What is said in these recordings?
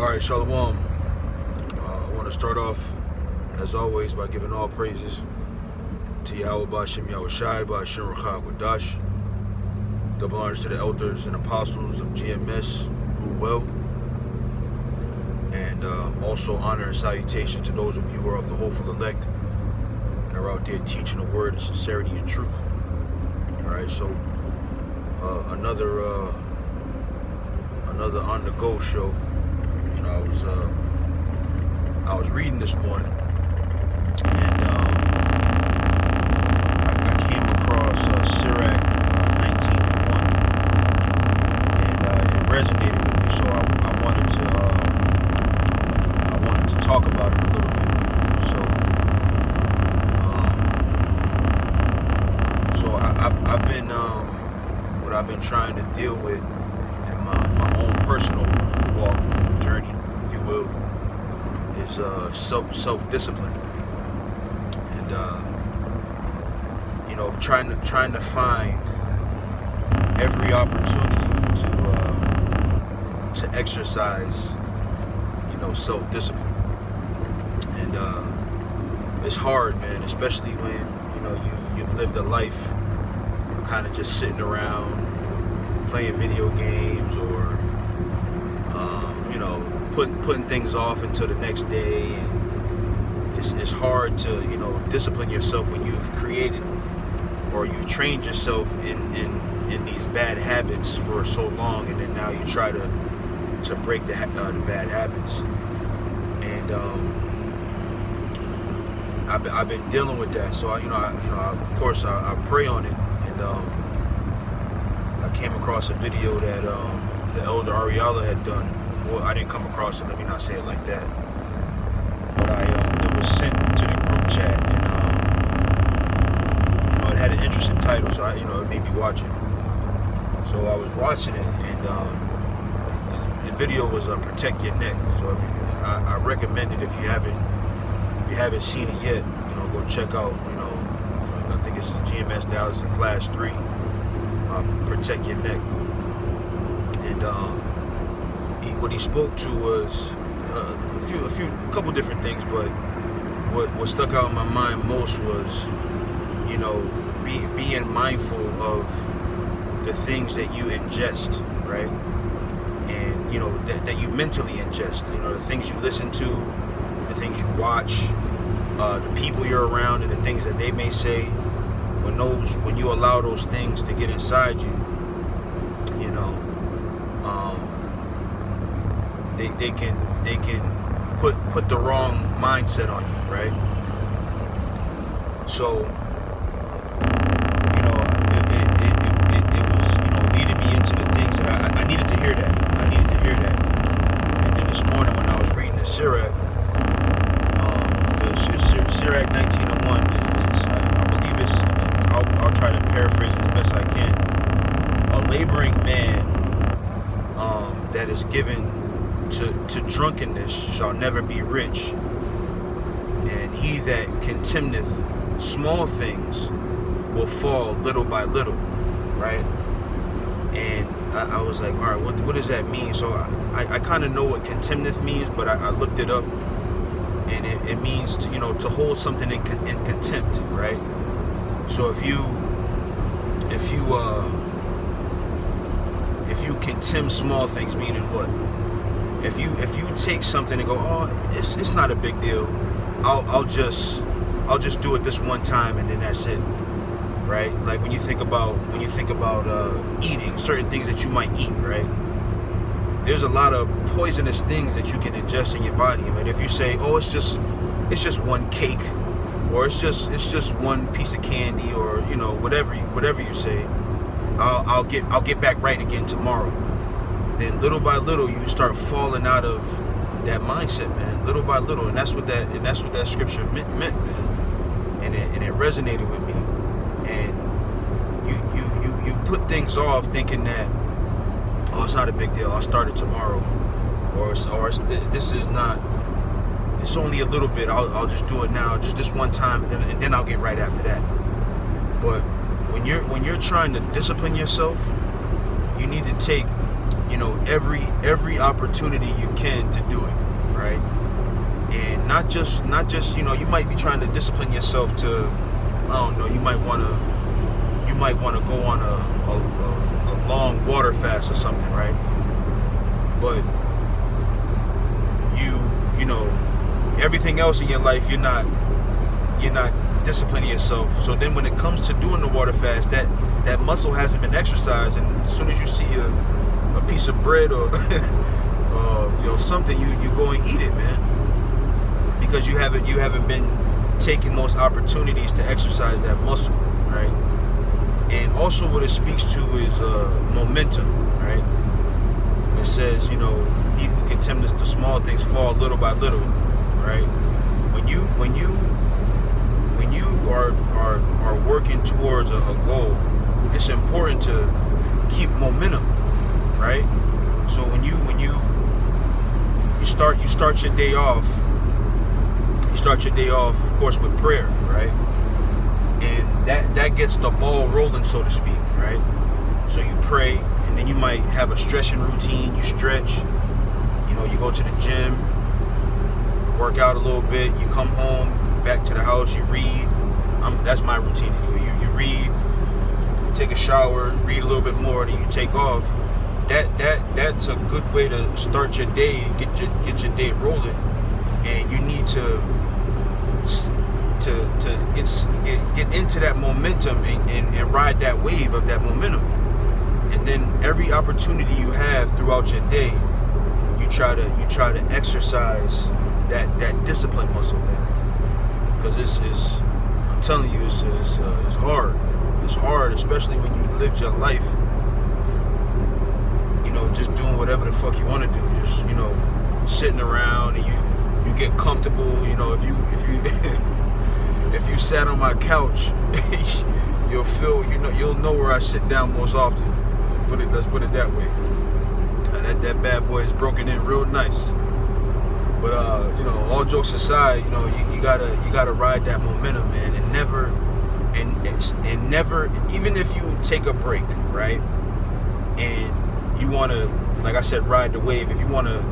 All right, Shalom. I want to start off, as always, by giving all praises to Yahweh B'Shem Yahushai B'Shem Rachah Wadash. Double honors to the elders and apostles of GMS who rule well. And also honor and salutation to those of you who are of the hopeful elect and are out there teaching the word in sincerity and truth. All right, so another on the go show. You know, I was reading this morning, and I came across Sirach 19:1, and it resonated with me. So I wanted to talk about it a little bit. So I've been what I've been trying to deal with in my own personal walk journey, if you will, is self-discipline, and you know, trying to find every opportunity to exercise, you know, self-discipline, and it's hard, man, especially when, you know, you've lived a life kind of just sitting around playing video games, or you know, putting things off until the next day. And it's hard to, you know, discipline yourself when you've created or you've trained yourself in these bad habits for so long, and then now you try to break the bad habits. And I've been dealing with that. So of course I pray on it. And I came across a video that the elder Ariella had done. Well, I didn't come across it, let me not say it like that. But it was sent to the group chat, and you know, it had an interesting title, so it made me watch it. So I was watching it, and the video was "Protect Your Neck." So I recommend it if you haven't seen it yet. You know, go check out. You know, I think it's GMS Dallas in Class 3. Protect Your Neck, and what he spoke to was a couple different things, but what stuck out in my mind most was, you know, being mindful of the things that you ingest, right? And, you know, that you mentally ingest, you know, the things you listen to, the things you watch, the people you're around, and the things that they may say. When you allow those things to get inside you, you know, they can put the wrong mindset on you, right? So, you know, it was, you know, leading me into the things that I needed to hear that. I needed to hear that. And then this morning when I was reading the Sirach, Sirach 19:1, I believe it's, I'll try to paraphrase it the best I can. A laboring man that is given to drunkenness shall never be rich, and he that contemneth small things will fall little by little, right? And I was like, all right, what does that mean? So I kind of know what contemneth means, but I looked it up, and it means to, you know, to hold something in contempt, right? So if you contemn small things, meaning what? If you take something and go, oh, it's not a big deal, I'll just do it this one time and then that's it, right? Like when you think about eating certain things that you might eat, right? There's a lot of poisonous things that you can ingest in your body. But if you say, oh, it's just one cake, or it's just one piece of candy, or, you know, whatever you say, I'll get back right again tomorrow. Then little by little you start falling out of that mindset, man. Little by little, and that's what that scripture meant, man. And it resonated with me. And you put things off thinking that, oh, it's not a big deal, I'll start it tomorrow, this is not. It's only a little bit. I'll just do it now, just this one time, and then I'll get right after that. But when you're trying to discipline yourself, you need to take every opportunity you can to do it, right? And not just you might be trying to discipline yourself to, I don't know, you might want to go on a long water fast or something, right? But you know everything else in your life, you're not disciplining yourself. So then when it comes to doing the water fast, that muscle hasn't been exercised, and as soon as you see a piece of bread or something, you go and eat it, man, because you haven't been taking those opportunities to exercise that muscle, right? And also what it speaks to is momentum, right? It says, he who can tempt the small things fall little by little, right? When you are working towards a goal, it's important to keep momentum, right? So when you start your day off, of course, with prayer, right? And that gets the ball rolling, so to speak, right? So you pray, and then you might have a stretching routine. You stretch, you go to the gym, work out a little bit. You come home, back to the house, you read. That's my routine. You read, take a shower, read a little bit more, then you take off. That's a good way to start your day, get your day rolling. And you need to get into that momentum and ride that wave of that momentum. And then every opportunity you have throughout your day, you try to exercise that discipline muscle, man. Because I'm telling you, it's hard. It's hard, especially when you lived your life, just doing whatever the fuck you want to do. Just, sitting around, and you get comfortable. If you if you sat on my couch, you'll know where I sit down most often. Let's put it that way. That bad boy is broken in real nice. But all jokes aside, you gotta ride that momentum, man, and never, even if you take a break, right? And you wanna, like I said, ride the wave. If you wanna,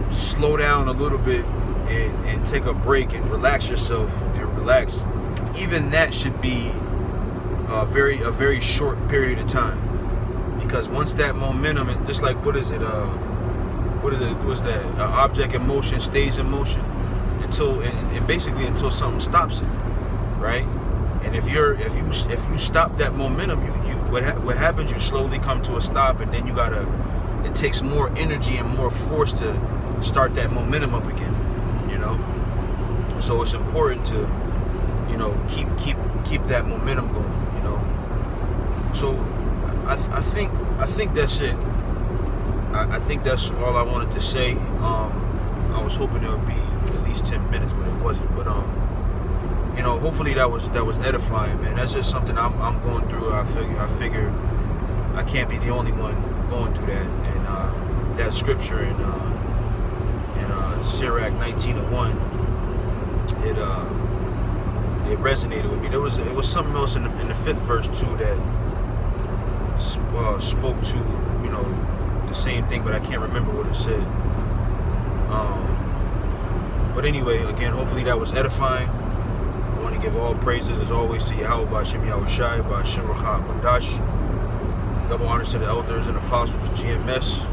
slow down a little bit and take a break and relax yourself even that should be a very short period of time. Because once that momentum, just like, what's that? An object in motion stays in motion until something stops it, right? And if you stop that momentum, what happens? You slowly come to a stop, and then it takes more energy and more force to start that momentum up again, So it's important to, keep that momentum going, So I think that's it. I think that's all I wanted to say. I was hoping it would be at least 10 minutes, but it wasn't. But hopefully that was edifying, man. That's just something I'm going through. I figure I can't be the only one going through that. And that scripture in Sirach 19:1, it resonated with me. It was something else in the 5th verse too that spoke to the same thing, but I can't remember what it said. But anyway, again, hopefully that was edifying. I want to give all praises as always to Yahweh B'Shem Yahushai B'Shem Ruach B'Dash. Double honors to the elders and apostles of GMS,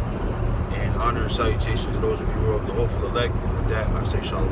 and honor and salutations to those of you who are of the hopeful elect. And with that, I say shalom.